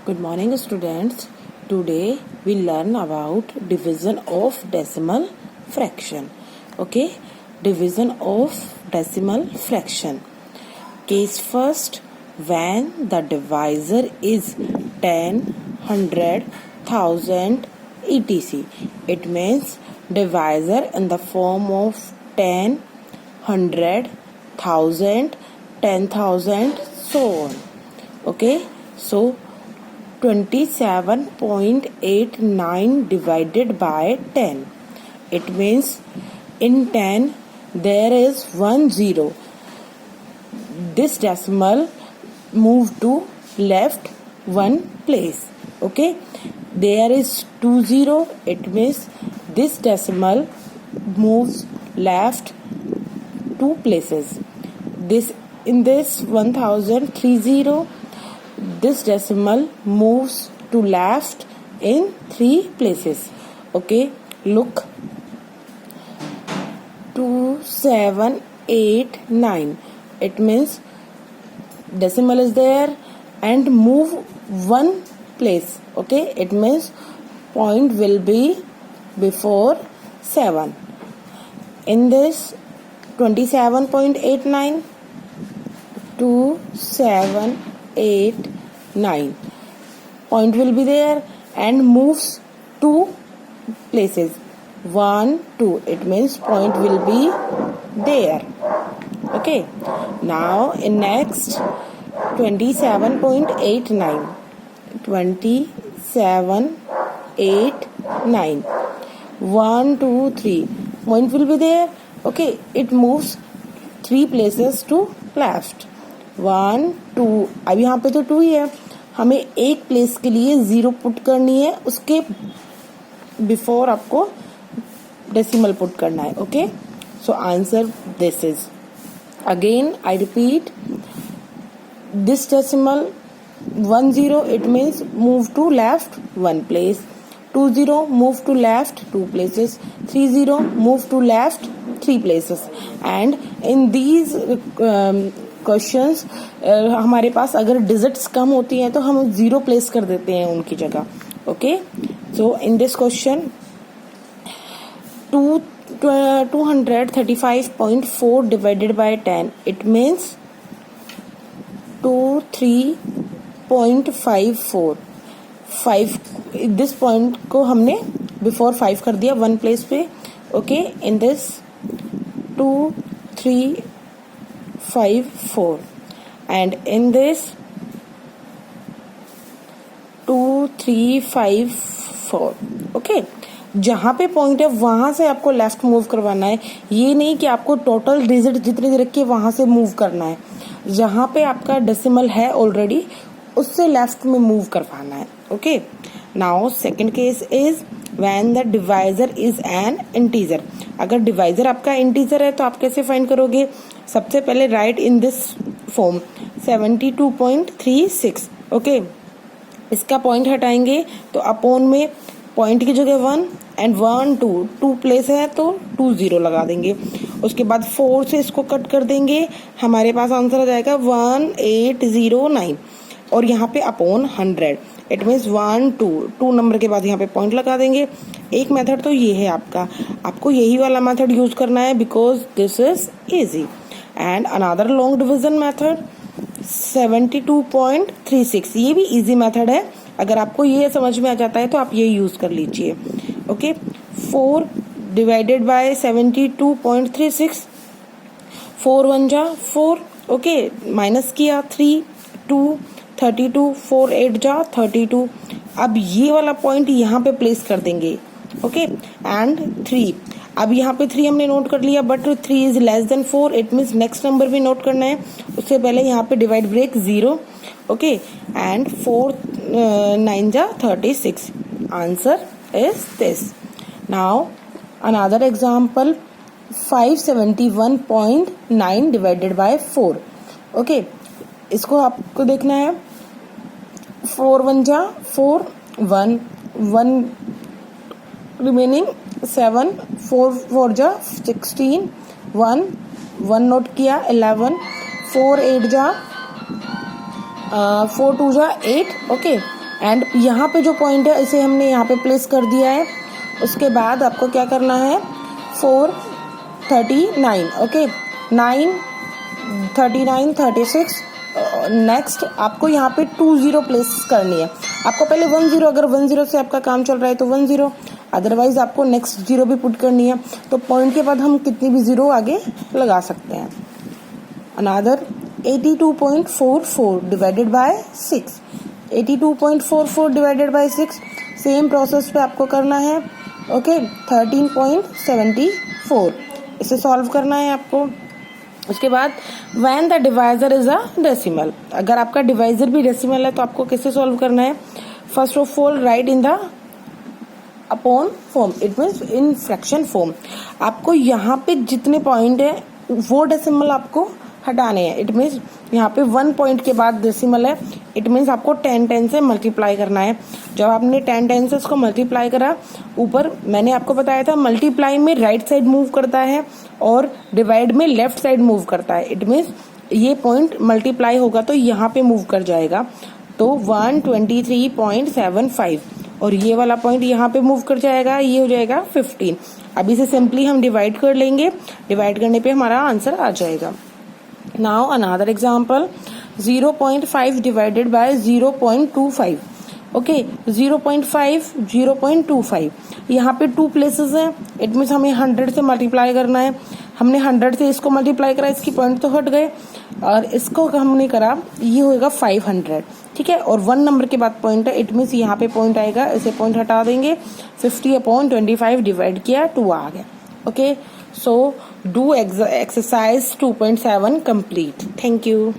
Good morning, students. Today we learn about division of decimal fraction. Okay, division of decimal fraction. Case first, when the divisor is 10, 100, 1000, etc. It means divisor in the form of 10, 100, 1000, 10,000, so on. Okay, so 27.89 divided by 10. It means in 10 there is 1 0. This decimal move to left one place. Okay, there is 2 0. It means this decimal moves left 2 places. This in this 1030. This decimal moves to left in 3 places. Okay, look, 2789. It means decimal is there and move 1 place. Okay, it means point will be before 7. In this 27.89, 2789, point will be there and moves 2 places, 1 2. It means point will be there. Okay, now in next 27.89, 2789, 1 2 3, point will be there. Okay, it moves 3 places to left, 1 2. अब यहाँ पे तो 2 ही है, हमें एक place के लिए 0 put करनी है, उसके बिफोर आपको डेसिमल पुट करना है. Okay, so answer this is, again I repeat, this decimal 1 0, it means move to left 1 place, 2 0 move to left 2 places, 3 0 move to left 3 places. And in these questions हमारे पास अगर digits कम होती हैं तो हम 0 place कर देते हैं उनकी जगह. Okay, so in this question 235.4 divided by 10, it means 23.54. 5 this point को हमने बिफोर 5 कर दिया 1 प्लेस पे. Okay, in this 2354 and in this 2354. Okay, जहां पे पॉइंट है वहां से आपको लेफ्ट मूव करवाना है. ये नहीं कि आपको टोटल डिजिट जितने रख के वहां से मूव करना है. जहां पे आपका डेसिमल है ऑलरेडी उससे लेफ्ट में मूव करवाना है. Okay, now second case is when the divisor is an integer. अगर डिवाइजर आपका इंटीजर है तो आप कैसे फाइंड करोगे? सबसे पहले right in this form 72.36. Okay, इसका पॉइंट हटाएंगे तो अपॉन में पॉइंट की जगह 1 एंड 1 2 प्लेस है तो 2 0 लगा देंगे. उसके बाद 4 से इसको कट कर देंगे, हमारे पास आंसर आ जाएगा 1809 और यहाँ पे अपॉन 100. इट मीन्स 1 2 नंबर के बाद यहाँ पे पॉइंट लगा देंगे. एक मेथड तो ये है आपका, आपको यही वाला मेथड यूज करना है because this is easy. And another long division method 72.36, ये भी इजी मेथड है. अगर आपको ये समझ में आ जाता है तो आप ये यूज कर लीजिए. ओके, 4 डिवाइडेड बाय 72.36, 4 1 जा 4. ओके, माइनस किया 3 2 32, 4 8 जा 32. अब ये वाला पॉइंट यहाँ पे प्लेस कर देंगे. Okay, and 3. अब यहाँ पे 3 हमने नोट कर लिया but 3 is less than 4. It means next number भी नोट करना है. उससे पहले यहाँ पे डिवाइड ब्रेक 0. ओके, एंड 4 9 जा 36. Answer is this. Now another example 571.9 divided by 4. Okay, इसको आपको देखना है. 4 1 जा 4 1 1 रिमेनिंग 7 4 4 जा 16 1 1 नोट किया 11 4 8 जा 4 2 जा 8. ओके, एंड यहाँ पे जो पॉइंट है इसे हमने यहाँ पे प्लेस कर दिया है। उसके बाद आपको क्या करना है, 439, ओके, 9, 39, 36। नेक्स्ट आपको यहाँ पे 20 प्लेस करनी है। आपको पहले 10, अगर 10 से आपका काम चल रहा है तो 10, अदरवाइज आपको नेक्स्ट 0 भी पुट करनी है। तो पॉइंट के बाद हम कितनी भी 0 आगे लगा सकते हैं। Another 82.44 divided by 6, 82.44 divided by 6, same process पे आपको करना है, ओके, 13.74 इसे सॉल्व करना है आपको। उसके बाद when the divisor is a decimal, अगर आपका डिवाइजर भी डेसिमल है तो आपको कैसे सॉल्व करना है, first of all right in the upon form, it means in fraction form. आपको यहाँ पे जितने पॉइंट है वो डेसिमल आपको हटाने हैं। इट मीन्स यहाँ पे 1 पॉइंट के बाद डेसिमल है, इट मीन्स आपको 10 से मल्टीप्लाई करना है। जब आपने 10 से उसको मल्टीप्लाई करा, ऊपर मैंने आपको बताया था मल्टीप्लाई में राइट साइड मूव करता है और डिवाइड में लेफ्ट साइड मूव करता है। इट मीन्स ये पॉइंट मल्टीप्लाई होगा तो यहाँ पे मूव कर जाएगा, तो 123.75, और ये वाला पॉइंट यहाँ पे मूव कर जाएगा, ये हो जाएगा 15। अब इसे सिंपली हम डिवाइड कर लेंगे, डिवाइड करने पे हमारा आंसर आ जाएगा। Now another example, 0.5 divided by 0.25, okay, 0.5, 0.25, यहाँ पे 2 प्लेसेस हैं, इट मीन्स हमें 100 से मल्टीप्लाई करना है। हमने 100 से इसको मल्टीप्लाई करा, इसकी पॉइंट तो हट गए, और इसको हमने करा, ये होगा 500, ठीक है, और 1 नंबर के बाद पॉइंट है, इट मीन्स यहाँ पे पॉइंट आएगा, इसे पॉइंट हटा देंगे, 50/25 डिवाइड किया, 2 आ गया, okay. So do exercise 2.7 complete. Thank you.